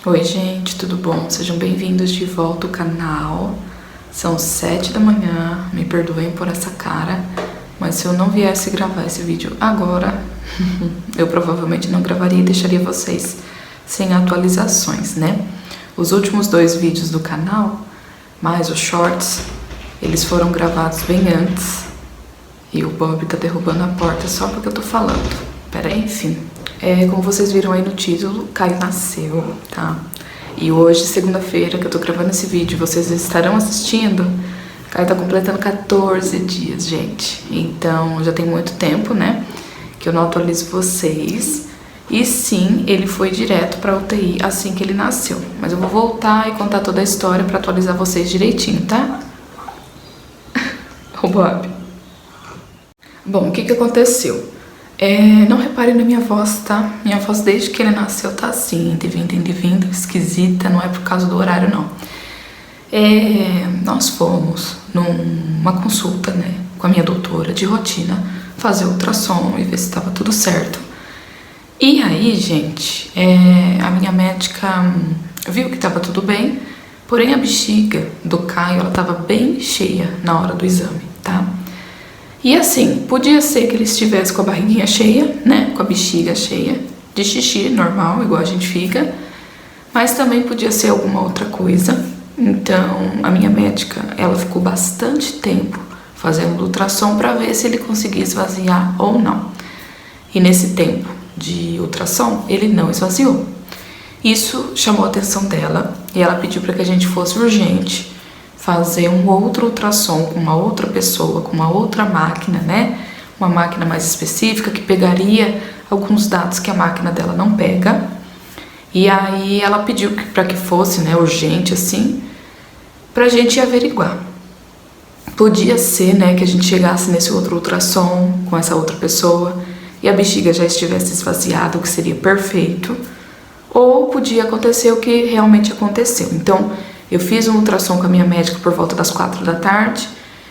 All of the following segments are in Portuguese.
Oi gente, tudo bom? Sejam bem-vindos de volta ao canal. São 7 da manhã, me perdoem por essa cara, mas se eu não viesse gravar esse vídeo agora, eu provavelmente não gravaria e deixaria vocês sem atualizações, né? Os últimos 2 vídeos do canal, mais os shorts, eles foram gravados bem antes. E o Bob tá derrubando a porta só porque eu tô falando. Enfim. Como vocês viram aí no título, Caio nasceu, tá? E hoje, segunda-feira, que eu tô gravando esse vídeo, vocês estarão assistindo, Caio tá completando 14 dias, gente. Então, já tem muito tempo, né, que eu não atualizo vocês. E sim, ele foi direto pra UTI assim que ele nasceu. Mas eu vou voltar e contar toda a história pra atualizar vocês direitinho, tá? O Bob. Bom, o que aconteceu? Não reparem na minha voz, tá? Minha voz desde que ele nasceu tá assim, de vindo, esquisita, não é por causa do horário, não. Nós fomos numa consulta, né, com a minha doutora de rotina, fazer ultrassom e ver se estava tudo certo. E aí, gente, a minha médica viu que estava tudo bem, porém a bexiga do Caio, ela tava bem cheia na hora do exame, tá? E assim, podia ser que ele estivesse com a barriguinha cheia, né, com a bexiga cheia de xixi, normal, igual a gente fica, mas também podia ser alguma outra coisa. Então, a minha médica, ela ficou bastante tempo fazendo ultrassom para ver se ele conseguia esvaziar ou não. E nesse tempo de ultrassom, ele não esvaziou. Isso chamou a atenção dela e ela pediu para que a gente fosse urgente fazer um outro ultrassom com uma outra pessoa, com uma outra máquina, né? Uma máquina mais específica que pegaria alguns dados que a máquina dela não pega. E aí ela pediu para que fosse, né, urgente assim, pra gente averiguar. Podia ser, né, que a gente chegasse nesse outro ultrassom com essa outra pessoa e a bexiga já estivesse esvaziada, o que seria perfeito. Ou podia acontecer o que realmente aconteceu. Então, eu fiz um ultrassom com a minha médica por volta das 4 da tarde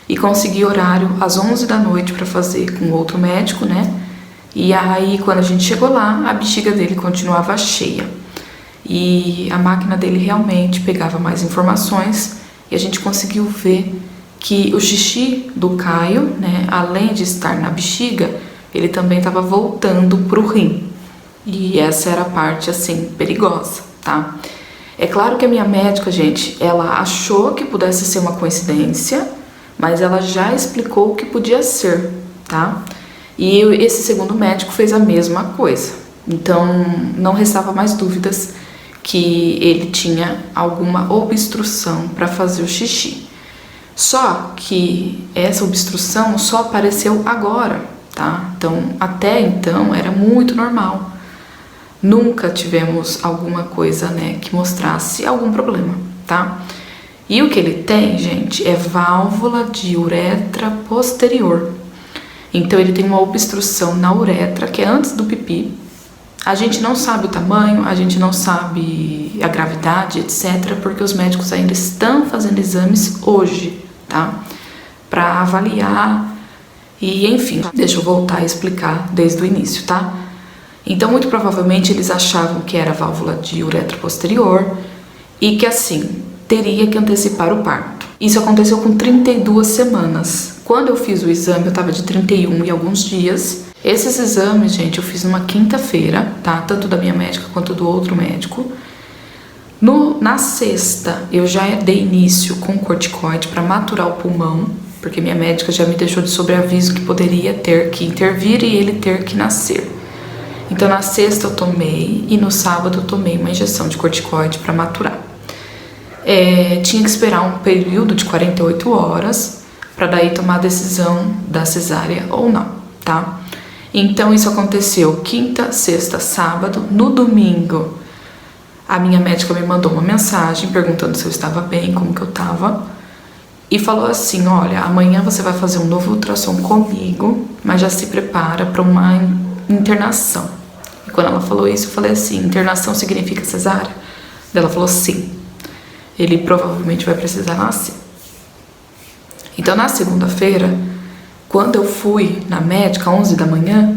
e consegui horário às 11 da noite para fazer com outro médico, né? E aí, quando a gente chegou lá, a bexiga dele continuava cheia. E a máquina dele realmente pegava mais informações e a gente conseguiu ver que o xixi do Caio, né, além de estar na bexiga, ele também estava voltando pro rim. E essa era a parte, assim, perigosa, tá? É claro que a minha médica, gente, ela achou que pudesse ser uma coincidência, mas ela já explicou o que podia ser, tá? E esse segundo médico fez a mesma coisa. Então, não restava mais dúvidas que ele tinha alguma obstrução para fazer o xixi. Só que essa obstrução só apareceu agora, tá? Então, até então, era muito normal. Nunca tivemos alguma coisa, né, que mostrasse algum problema, tá? E o que ele tem, gente, é válvula de uretra posterior. Então, ele tem uma obstrução na uretra, que é antes do pipi. A gente não sabe o tamanho, a gente não sabe a gravidade, etc., porque os médicos ainda estão fazendo exames hoje, tá? Para avaliar e, enfim, deixa eu voltar a explicar desde o início, tá? Então, muito provavelmente, eles achavam que era válvula de uretra posterior e que, assim, teria que antecipar o parto. Isso aconteceu com 32 semanas. Quando eu fiz o exame, eu estava de 31 e alguns dias. Esses exames, gente, eu fiz numa quinta-feira, tá? Tanto da minha médica quanto do outro médico. Na sexta, eu já dei início com corticoide para maturar o pulmão, porque minha médica já me deixou de sobreaviso que poderia ter que intervir e ele ter que nascer. Então, na sexta eu tomei e no sábado eu tomei uma injeção de corticoide para maturar. Tinha que esperar um período de 48 horas para daí tomar a decisão da cesárea ou não, tá? Então, isso aconteceu quinta, sexta, sábado. No domingo, a minha médica me mandou uma mensagem perguntando se eu estava bem, como que eu estava. E falou assim, olha, amanhã você vai fazer um novo ultrassom comigo, mas já se prepara para uma internação. E quando ela falou isso, eu falei assim, internação significa cesárea? Ela falou sim, ele provavelmente vai precisar nascer. Então, na segunda-feira, quando eu fui na médica, 11 da manhã,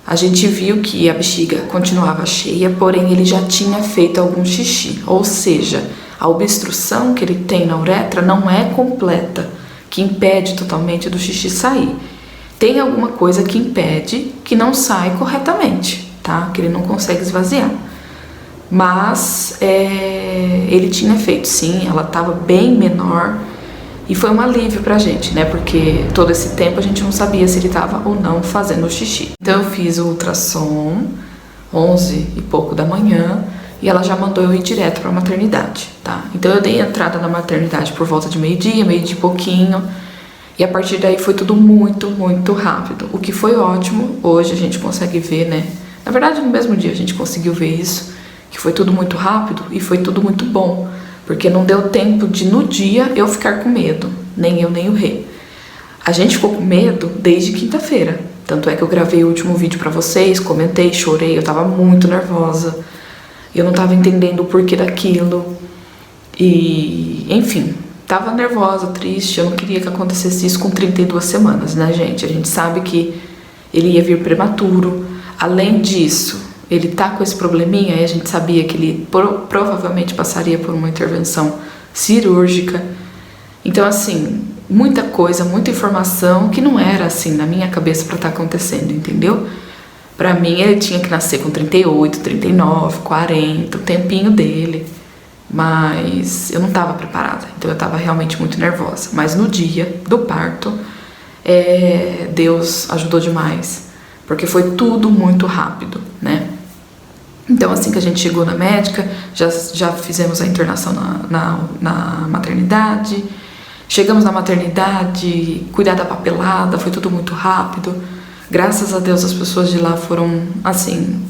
A gente viu que a bexiga continuava cheia, porém ele já tinha feito algum xixi, ou seja, a obstrução que ele tem na uretra não é completa, que impede totalmente do xixi sair. Tem alguma coisa que impede que não sai corretamente, tá? Que ele não consegue esvaziar. Mas ele tinha feito sim, ela estava bem menor e foi um alívio pra gente, né? Porque todo esse tempo a gente não sabia se ele estava ou não fazendo xixi. Então eu fiz o ultrassom 11 e pouco da manhã e ela já mandou eu ir direto pra maternidade, tá? Então eu dei entrada na maternidade por volta de meio-dia e pouquinho. E a partir daí foi tudo muito, muito rápido. O que foi ótimo, hoje a gente consegue ver, né? Na verdade, no mesmo dia a gente conseguiu ver isso, que foi tudo muito rápido e foi tudo muito bom. Porque não deu tempo de, no dia, eu ficar com medo. Nem eu, nem o Rê. A gente ficou com medo desde quinta-feira. Tanto é que eu gravei o último vídeo pra vocês, comentei, chorei, eu tava muito nervosa. Eu não tava entendendo o porquê daquilo. E, enfim... Tava nervosa, triste, eu não queria que acontecesse isso com 32 semanas, né, gente? A gente sabe que ele ia vir prematuro. Além disso, ele tá com esse probleminha e a gente sabia que ele provavelmente passaria por uma intervenção cirúrgica. Então, assim, muita coisa, muita informação que não era, assim, na minha cabeça pra estar acontecendo, entendeu? Pra mim, ele tinha que nascer com 38, 39, 40, o tempinho dele. Mas eu não estava preparada, então eu estava realmente muito nervosa. Mas no dia do parto, Deus ajudou demais, porque foi tudo muito rápido, né? Então assim que a gente chegou na médica, já fizemos a internação na maternidade. Chegamos na maternidade, cuidar da papelada, foi tudo muito rápido. Graças a Deus as pessoas de lá foram, assim,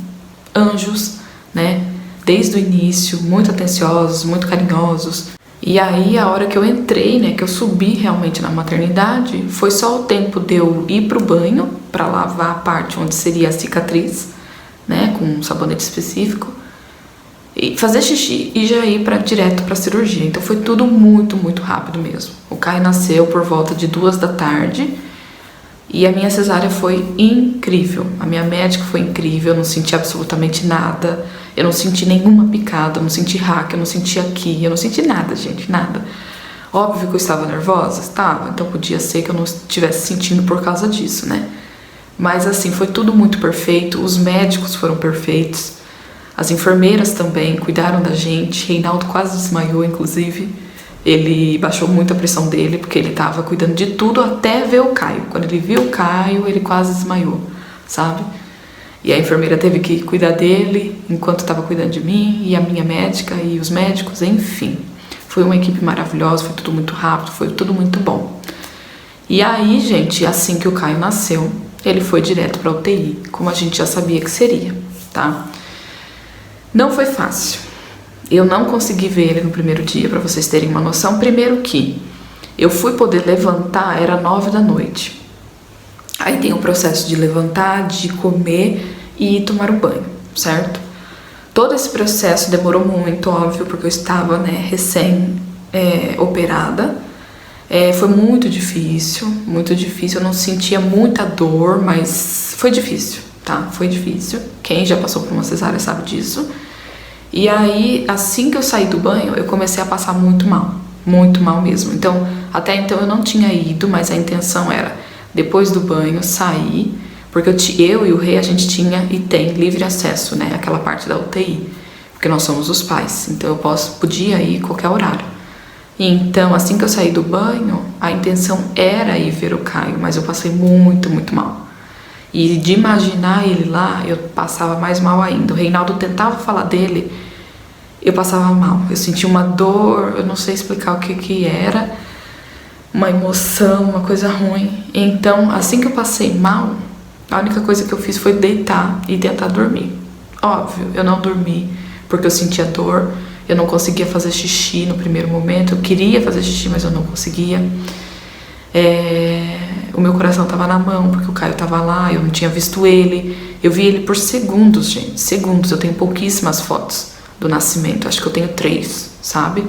anjos, né? Desde o início, muito atenciosos, muito carinhosos. E aí, a hora que eu entrei, né, que eu subi realmente na maternidade, foi só o tempo de eu ir pro banho, pra lavar a parte onde seria a cicatriz, né, com um sabonete específico, e fazer xixi e já ir direto pra cirurgia. Então foi tudo muito, muito rápido mesmo. O Caio nasceu por volta de 2 da tarde e a minha cesárea foi incrível. A minha médica foi incrível, eu não senti absolutamente nada. Eu não senti nenhuma picada, eu não senti raque, eu não senti aqui, eu não senti nada, gente, nada. Óbvio que eu estava nervosa, estava, então podia ser que eu não estivesse sentindo por causa disso, né? Mas assim, foi tudo muito perfeito, os médicos foram perfeitos, as enfermeiras também cuidaram da gente, Reinaldo quase desmaiou, inclusive. Ele baixou muito a pressão dele, porque ele estava cuidando de tudo até ver o Caio. Quando ele viu o Caio, ele quase desmaiou, sabe? E a enfermeira teve que cuidar dele enquanto estava cuidando de mim, e a minha médica e os médicos, enfim. Foi uma equipe maravilhosa, foi tudo muito rápido, foi tudo muito bom. E aí, gente, assim que o Caio nasceu, ele foi direto para UTI, como a gente já sabia que seria, tá? Não foi fácil. Eu não consegui ver ele no primeiro dia, para vocês terem uma noção. Primeiro que eu fui poder levantar, era 9 da noite. Aí tem o processo de levantar, de comer e tomar um banho, certo? Todo esse processo demorou muito, óbvio, porque eu estava, né, recém-operada. Foi muito difícil, eu não sentia muita dor, mas foi difícil, tá? Foi difícil. Quem já passou por uma cesárea sabe disso. E aí, assim que eu saí do banho, eu comecei a passar muito mal mesmo. Então, até então eu não tinha ido, mas a intenção era, depois do banho, sair, porque eu e o Rei, a gente tinha e tem livre acesso, né, àquela parte da UTI, porque nós somos os pais, então eu podia ir qualquer horário. Então, assim que eu saí do banho, a intenção era ir ver o Caio, mas eu passei muito, muito mal. E de imaginar ele lá, eu passava mais mal ainda. O Reinaldo tentava falar dele, eu passava mal. Eu sentia uma dor, eu não sei explicar o que era, uma emoção, uma coisa ruim. Então, assim que eu passei mal, a única coisa que eu fiz foi deitar e tentar dormir. Óbvio, eu não dormi porque eu sentia dor, eu não conseguia fazer xixi no primeiro momento. Eu queria fazer xixi, mas eu não conseguia. O meu coração tava na mão, porque o Caio tava lá, eu não tinha visto ele. Eu vi ele por segundos, gente, segundos. Eu tenho pouquíssimas fotos do nascimento, acho que eu tenho 3, sabe?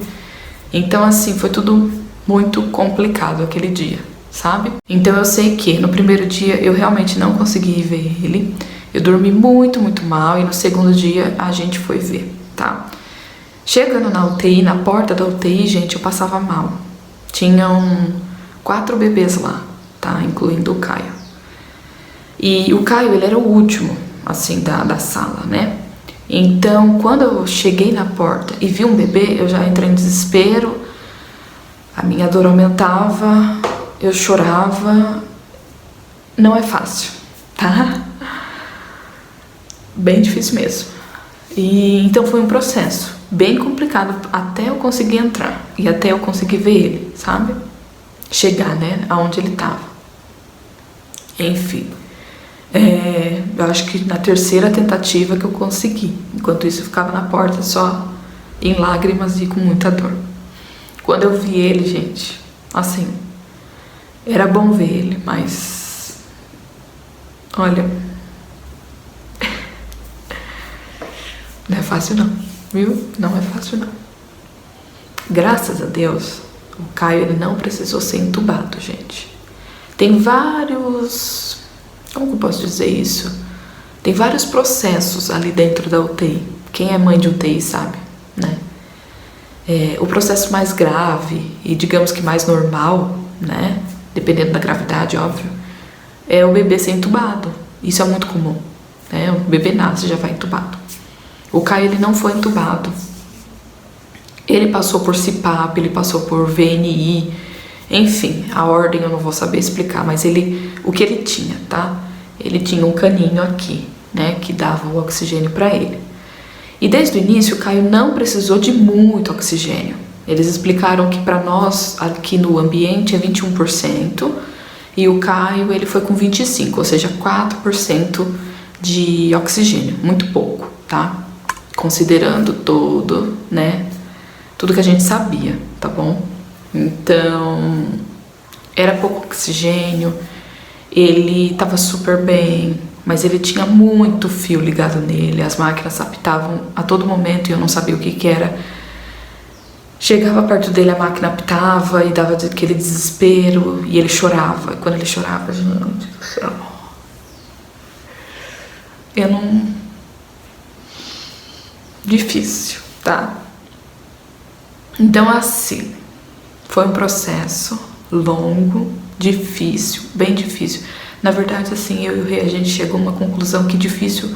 Então, assim, foi tudo muito complicado aquele dia, sabe? Então eu sei que no primeiro dia eu realmente não consegui ver ele. Eu dormi muito, muito mal e no segundo dia a gente foi ver, tá? Chegando na UTI, na porta da UTI, gente, eu passava mal. Tinham 4 bebês lá, tá? Incluindo o Caio. E o Caio, ele era o último, assim, da sala, né? Então, quando eu cheguei na porta e vi um bebê, eu já entrei em desespero, a minha dor aumentava, eu chorava. Não é fácil, tá? Bem difícil mesmo. E então foi um processo bem complicado até eu conseguir entrar e até eu conseguir ver ele, sabe? Chegar, né, aonde ele tava. Enfim, eu acho que na terceira tentativa que eu consegui. Enquanto isso eu ficava na porta só em lágrimas e com muita dor. Quando eu vi ele, gente, assim, era bom ver ele, mas olha, não é fácil não, viu? Não é fácil não. Graças a Deus, o Caio, ele não precisou ser entubado, gente. Tem vários... Como que eu posso dizer isso? Tem vários processos ali dentro da UTI. Quem é mãe de UTI sabe, né? O processo mais grave e digamos que mais normal, né? Dependendo da gravidade, óbvio, é o bebê ser entubado. Isso é muito comum, né? O bebê nasce e já vai entubado. O Caio, ele não foi entubado. Ele passou por CPAP, ele passou por VNI, enfim, a ordem eu não vou saber explicar, mas o que ele tinha, tá? Ele tinha um caninho aqui, né, que dava o oxigênio para ele. E desde o início o Caio não precisou de muito oxigênio. Eles explicaram que para nós aqui no ambiente é 21% e o Caio, ele foi com 25%, ou seja, 4% de oxigênio, muito pouco, tá? Considerando todo, né, tudo que a gente sabia, tá bom? Então, era pouco oxigênio, ele tava super bem, mas ele tinha muito fio ligado nele, as máquinas apitavam a todo momento e eu não sabia o que era. Chegava perto dele, a máquina apitava e dava aquele desespero e ele chorava. E quando ele chorava, gente do céu, eu não... Difícil, tá? Então, assim, foi um processo longo, difícil, bem difícil. Na verdade, assim, eu e o Rei, a gente chegou a uma conclusão que difícil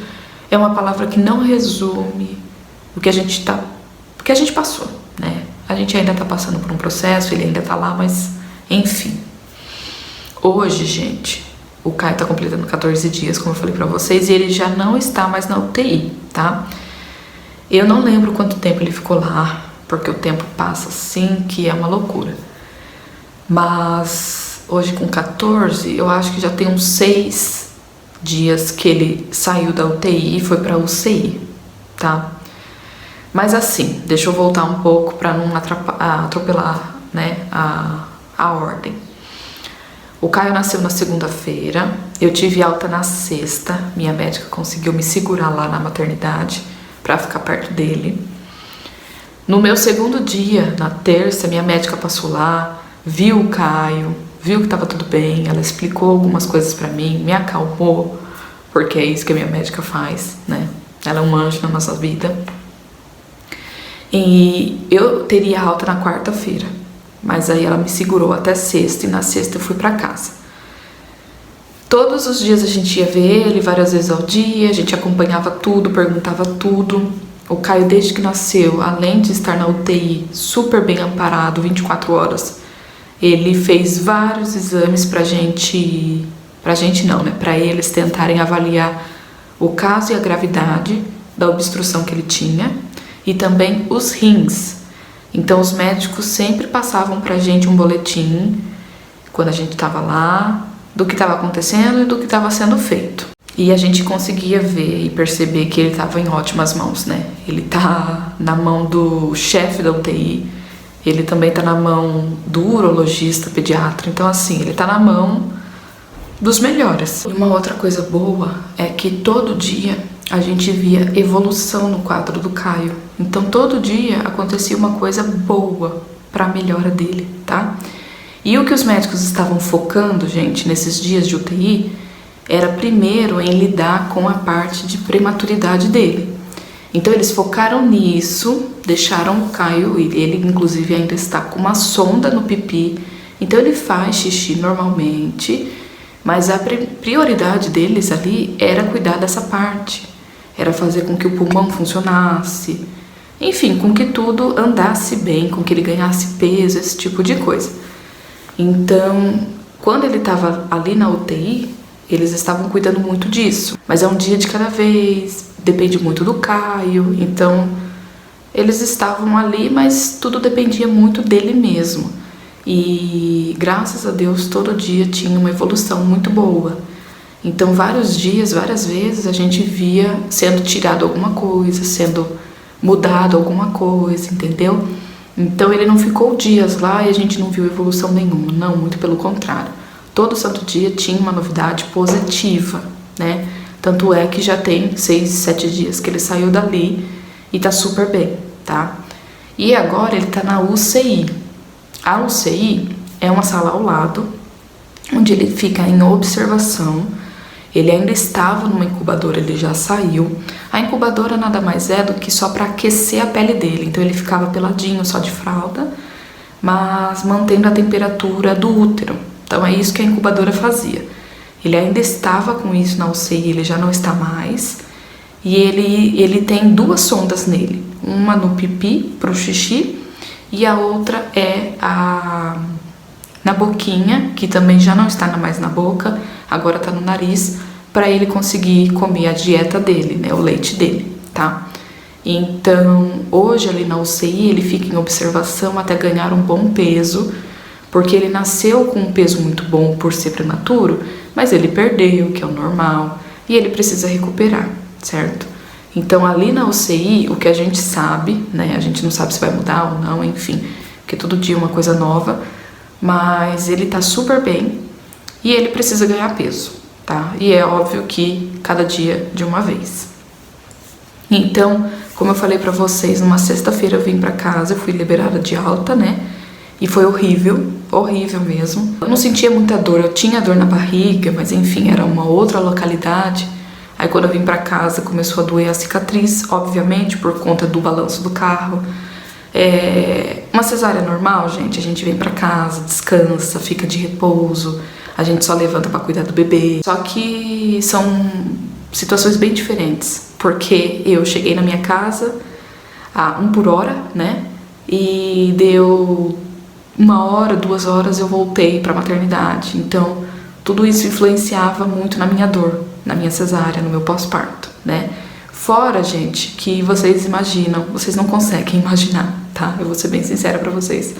é uma palavra que não resume o que a gente passou, né? A gente ainda tá passando por um processo, ele ainda tá lá, mas enfim. Hoje, gente, o Caio tá completando 14 dias, como eu falei pra vocês, e ele já não está mais na UTI, tá? Eu não lembro quanto tempo ele ficou lá, porque o tempo passa assim, que é uma loucura. Mas hoje com 14, eu acho que já tem uns 6 dias que ele saiu da UTI e foi pra UCI, tá? Mas assim, deixa eu voltar um pouco pra não atropelar, né, a ordem. O Caio nasceu na segunda-feira, eu tive alta na sexta, minha médica conseguiu me segurar lá na maternidade pra ficar perto dele. No meu segundo dia, na terça, minha médica passou lá, viu o Caio, viu que tava tudo bem, ela explicou algumas coisas pra mim, me acalmou, porque é isso que a minha médica faz, né? Ela é um anjo na nossa vida. E eu teria alta na quarta-feira, mas aí ela me segurou até sexta e na sexta eu fui pra casa. Todos os dias a gente ia ver ele, várias vezes ao dia, a gente acompanhava tudo, perguntava tudo. O Caio, desde que nasceu, além de estar na UTI, super bem amparado, 24 horas, ele fez vários exames pra eles tentarem avaliar o caso e a gravidade da obstrução que ele tinha e também os rins. Então os médicos sempre passavam pra gente um boletim, quando a gente tava lá, do que estava acontecendo e do que estava sendo feito. E a gente conseguia ver e perceber que ele estava em ótimas mãos, né? Ele tá na mão do chefe da UTI, ele também tá na mão do urologista, pediatra. Então, assim, ele tá na mão dos melhores. E uma outra coisa boa é que todo dia a gente via evolução no quadro do Caio. Então, todo dia acontecia uma coisa boa pra melhora dele, tá? E o que os médicos estavam focando, gente, nesses dias de UTI, era primeiro em lidar com a parte de prematuridade dele. Então eles focaram nisso, deixaram o Caio, ele inclusive ainda está com uma sonda no pipi, então ele faz xixi normalmente, mas a prioridade deles ali era cuidar dessa parte, era fazer com que o pulmão funcionasse, enfim, com que tudo andasse bem, com que ele ganhasse peso, esse tipo de coisa. Então, quando ele estava ali na UTI, eles estavam cuidando muito disso, mas é um dia de cada vez, depende muito do Caio, então eles estavam ali, mas tudo dependia muito dele mesmo. E graças a Deus todo dia tinha uma evolução muito boa. Então vários dias, várias vezes a gente via sendo tirado alguma coisa, sendo mudado alguma coisa, entendeu? Então ele não ficou dias lá e a gente não viu evolução nenhuma, não, muito pelo contrário. Todo santo dia tinha uma novidade positiva, né? Tanto é que já tem 6, 7 dias que ele saiu dali e tá super bem, tá? E agora ele tá na UCI. A UCI é uma sala ao lado, onde ele fica em observação. Ele ainda estava numa incubadora, ele já saiu. A incubadora nada mais é do que só para aquecer a pele dele. Então ele ficava peladinho, só de fralda, mas mantendo a temperatura do útero. Então é isso que a incubadora fazia. Ele ainda estava com isso na UCI, ele já não está mais. E ele tem 2 sondas nele. Uma no pipi, pro xixi, e a outra é na boquinha, que também já não está mais na boca, agora está no nariz, para ele conseguir comer a dieta dele, né, o leite dele, tá? Então, hoje ali na UCI, ele fica em observação até ganhar um bom peso, porque ele nasceu com um peso muito bom por ser prematuro, mas ele perdeu, que é o normal, e ele precisa recuperar, certo? Então, ali na UCI, o que a gente sabe, né, a gente não sabe se vai mudar ou não, enfim, porque todo dia é uma coisa nova, mas ele tá super bem e ele precisa ganhar peso, tá? E é óbvio que cada dia de uma vez. Então, como eu falei pra vocês, numa sexta-feira eu vim pra casa, eu fui liberada de alta, né? E foi horrível, horrível mesmo. Eu não sentia muita dor, eu tinha dor na barriga, mas enfim, era uma outra localidade. Aí quando eu vim pra casa começou a doer a cicatriz, obviamente, por conta do balanço do carro. Uma cesárea normal, gente, a gente vem pra casa, descansa, fica de repouso, a gente só levanta pra cuidar do bebê. Só que são situações bem diferentes, porque eu cheguei na minha casa a 1 por hora, né? E deu 1 hora, 2 horas eu voltei pra maternidade. Então, tudo isso influenciava muito na minha dor, na minha cesárea, no meu pós-parto, né? Fora, gente, que vocês imaginam, vocês não conseguem imaginar, tá? Eu vou ser bem sincera pra vocês.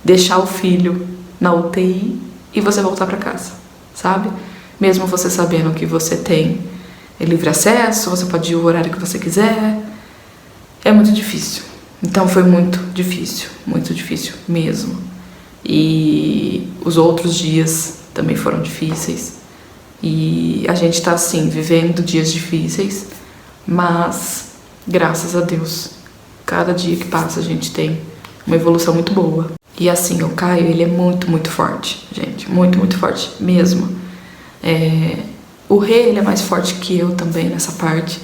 Deixar o filho na UTI e você voltar pra casa, sabe? Mesmo você sabendo que você tem livre acesso, você pode ir o horário que você quiser. É muito difícil. Então foi muito difícil mesmo. E os outros dias também foram difíceis. E a gente tá assim, vivendo dias difíceis, mas graças a Deus, cada dia que passa a gente tem uma evolução muito boa. E assim, o Caio, ele é muito, muito forte, gente, muito, muito forte mesmo. O Rê, ele é mais forte que eu também nessa parte.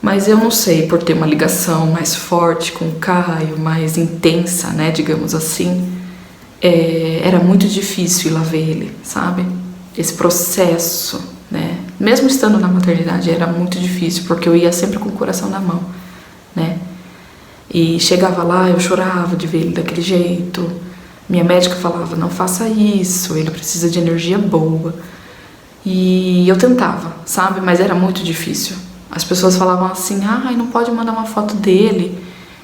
Mas eu não sei, por ter uma ligação mais forte com o Caio, mais intensa, né, digamos assim, era muito difícil ir lá ver ele, sabe? Esse processo, né? Mesmo estando na maternidade, era muito difícil, porque eu ia sempre com o coração na mão, né? E chegava lá, eu chorava de ver ele daquele jeito. Minha médica falava, não faça isso, ele precisa de energia boa. E eu tentava, sabe? Mas era muito difícil. As pessoas falavam assim, ai, não pode mandar uma foto dele.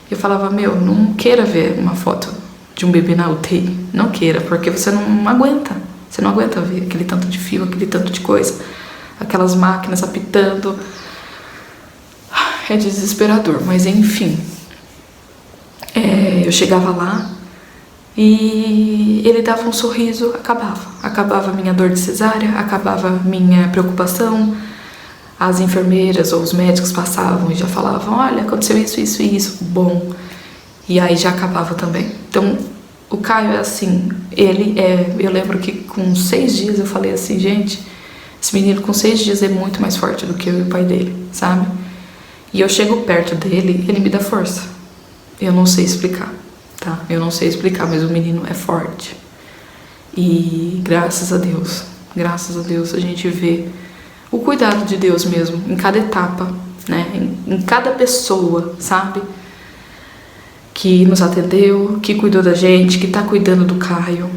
Eu falava, meu, não queira ver uma foto de um bebê na UTI. Não queira, porque você não aguenta. Você não aguenta ver aquele tanto de fio, aquele tanto de coisa. Aquelas máquinas apitando. É desesperador, mas enfim. Eu chegava lá e ele dava um sorriso, acabava. Acabava a minha dor de cesárea, acabava a minha preocupação. As enfermeiras ou os médicos passavam e já falavam, olha, aconteceu isso, isso e isso. Bom. E aí já acabava também. Então, o Caio é assim, eu lembro que com 6 dias eu falei assim, gente, Esse menino com 6 dias é muito mais forte do que eu e o pai dele, sabe? E eu chego perto dele, ele me dá força. Eu não sei explicar, tá? Eu não sei explicar, mas o menino é forte. E graças a Deus a gente vê o cuidado de Deus mesmo, em cada etapa, né? Em cada pessoa, sabe? Que nos atendeu, que cuidou da gente, que tá cuidando do Caio.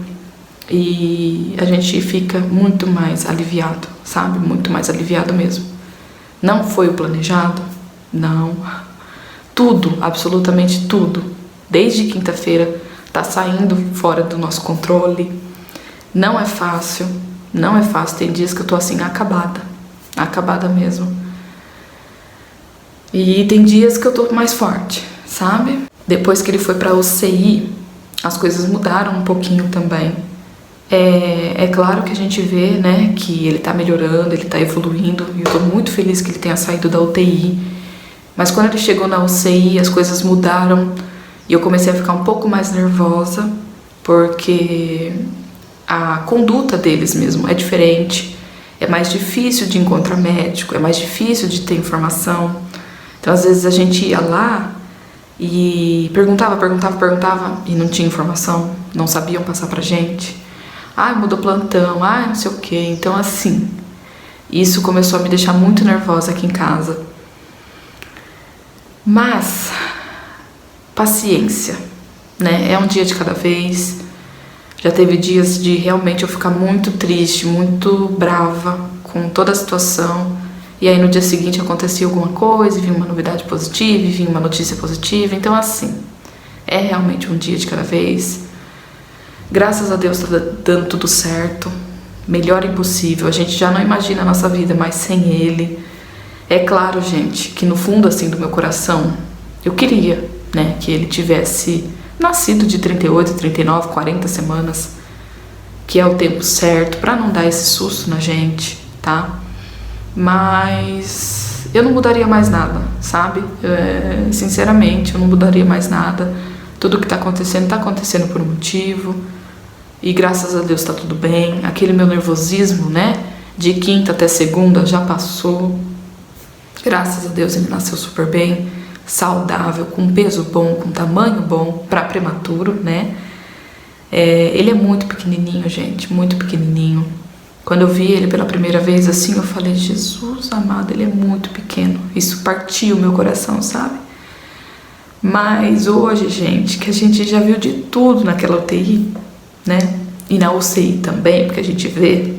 E a gente fica muito mais aliviado, sabe? Muito mais aliviado mesmo. Não foi o planejado? Não. Tudo, absolutamente tudo, desde quinta-feira, tá saindo fora do nosso controle. Não é fácil, não é fácil. Tem dias que eu tô assim, acabada mesmo. E tem dias que eu tô mais forte, sabe? Depois que ele foi pra UCI, as coisas mudaram um pouquinho também. É claro que a gente vê, né, que ele tá melhorando, ele tá evoluindo, e eu tô muito feliz que ele tenha saído da UTI. Mas quando ele chegou na UCI, as coisas mudaram e eu comecei a ficar um pouco mais nervosa, porque a conduta deles mesmo é diferente, é mais difícil de encontrar médico, é mais difícil de ter informação. Então, às vezes a gente ia lá e perguntava e não tinha informação, não sabiam passar pra gente. Mudou plantão, não sei o quê. Então, assim, isso começou a me deixar muito nervosa aqui em casa. Mas, paciência, né? É um dia de cada vez. Já teve dias de realmente eu ficar muito triste, muito brava com toda a situação. E aí no dia seguinte acontecia alguma coisa, vinha uma novidade positiva, vinha uma notícia positiva. Então, assim, é realmente um dia de cada vez. Graças a Deus tá dando tudo certo. Melhor impossível. A gente já não imagina a nossa vida mais sem ele. É claro, gente, que no fundo assim do meu coração, eu queria, né, que ele tivesse nascido de 38, 39, 40 semanas, que é o tempo certo, pra não dar esse susto na gente, tá? Mas eu não mudaria mais nada, sabe? Sinceramente, eu não mudaria mais nada. Tudo que tá acontecendo por um motivo. E graças a Deus tá tudo bem. Aquele meu nervosismo, né, de quinta até segunda já passou. Graças a Deus ele nasceu super bem, saudável, com peso bom, com tamanho bom, pra prematuro, né? Ele é muito pequenininho, gente, muito pequenininho. Quando eu vi ele pela primeira vez assim, eu falei, Jesus amado, ele é muito pequeno. Isso partiu o meu coração, sabe? Mas hoje, gente, que a gente já viu de tudo naquela UTI, né? E na UCI também, porque a gente vê,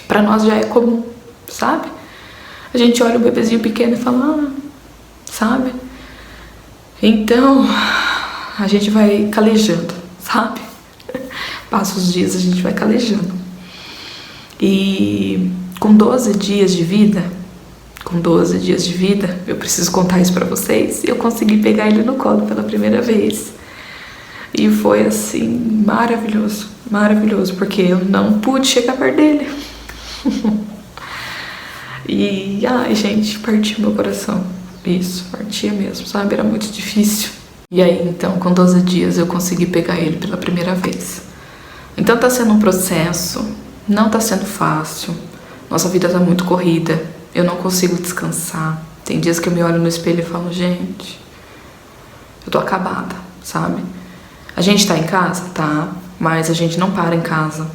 pra nós já é comum, sabe? A gente olha o bebezinho pequeno e fala, sabe? Então, a gente vai calejando, sabe? Passa os dias, a gente vai calejando. E com 12 dias de vida, eu preciso contar isso pra vocês, eu consegui pegar ele no colo pela primeira vez. E foi assim, maravilhoso, maravilhoso, porque eu não pude chegar perto dele. E, gente, partiu meu coração. Isso, partia mesmo, sabe? Era muito difícil. E aí, então, com 12 dias eu consegui pegar ele pela primeira vez. Então tá sendo um processo, não tá sendo fácil. Nossa vida tá muito corrida, eu não consigo descansar. Tem dias que eu me olho no espelho e falo, gente, eu tô acabada, sabe? A gente tá em casa? Tá, mas a gente não para em casa,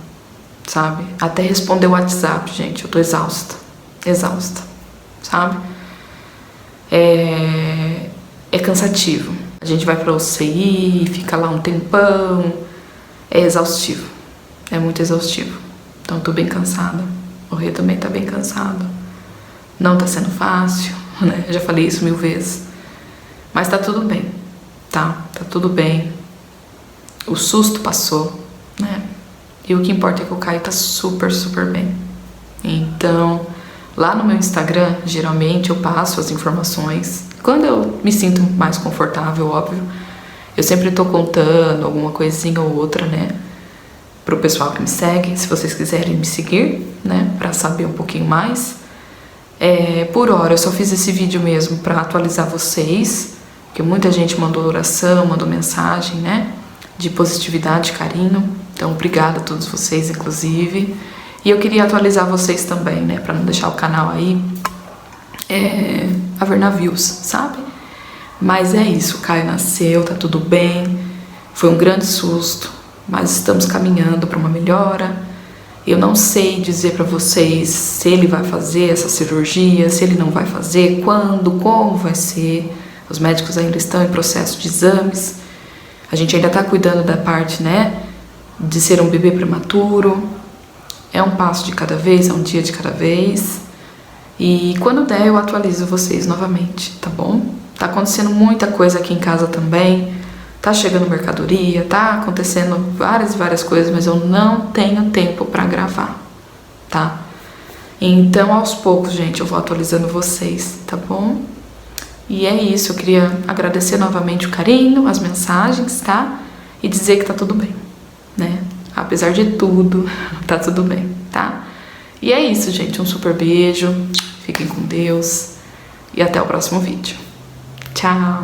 sabe? Até responder o WhatsApp, gente, eu tô exausta, sabe? É cansativo. A gente vai pra UCI, fica lá um tempão, é exaustivo, é muito exaustivo. Então eu tô bem cansada, o Rê também tá bem cansado. Não tá sendo fácil, né? Eu já falei isso 1000 vezes. Mas tá tudo bem, tá? Tá tudo bem. O susto passou, né? E o que importa é que o Caio tá super, super bem. Então, lá no meu Instagram, geralmente eu passo as informações. Quando eu me sinto mais confortável, óbvio, eu sempre tô contando alguma coisinha ou outra, né? Pro pessoal que me segue, se vocês quiserem me seguir, né? Pra saber um pouquinho mais. Por hora, eu só fiz esse vídeo mesmo pra atualizar vocês, porque muita gente mandou oração, mandou mensagem, né? De positividade, carinho. Então, obrigada a todos vocês, inclusive. E eu queria atualizar vocês também, né, pra não deixar o canal aí a ver navios, sabe? Mas é isso, o Caio nasceu, tá tudo bem, foi um grande susto, mas estamos caminhando para uma melhora. Eu não sei dizer para vocês se ele vai fazer essa cirurgia, se ele não vai fazer, quando, como vai ser. Os médicos ainda estão em processo de exames. A gente ainda está cuidando da parte, né, de ser um bebê prematuro. É um passo de cada vez, é um dia de cada vez. E quando der eu atualizo vocês novamente, tá bom? Tá acontecendo muita coisa aqui em casa também. Tá chegando mercadoria, tá acontecendo várias coisas, mas eu não tenho tempo pra gravar, tá? Então, aos poucos, gente, eu vou atualizando vocês, tá bom? E é isso, eu queria agradecer novamente o carinho, as mensagens, tá? E dizer que tá tudo bem, né? Apesar de tudo, tá tudo bem, tá? E é isso, gente, um super beijo, fiquem com Deus e até o próximo vídeo. Tchau!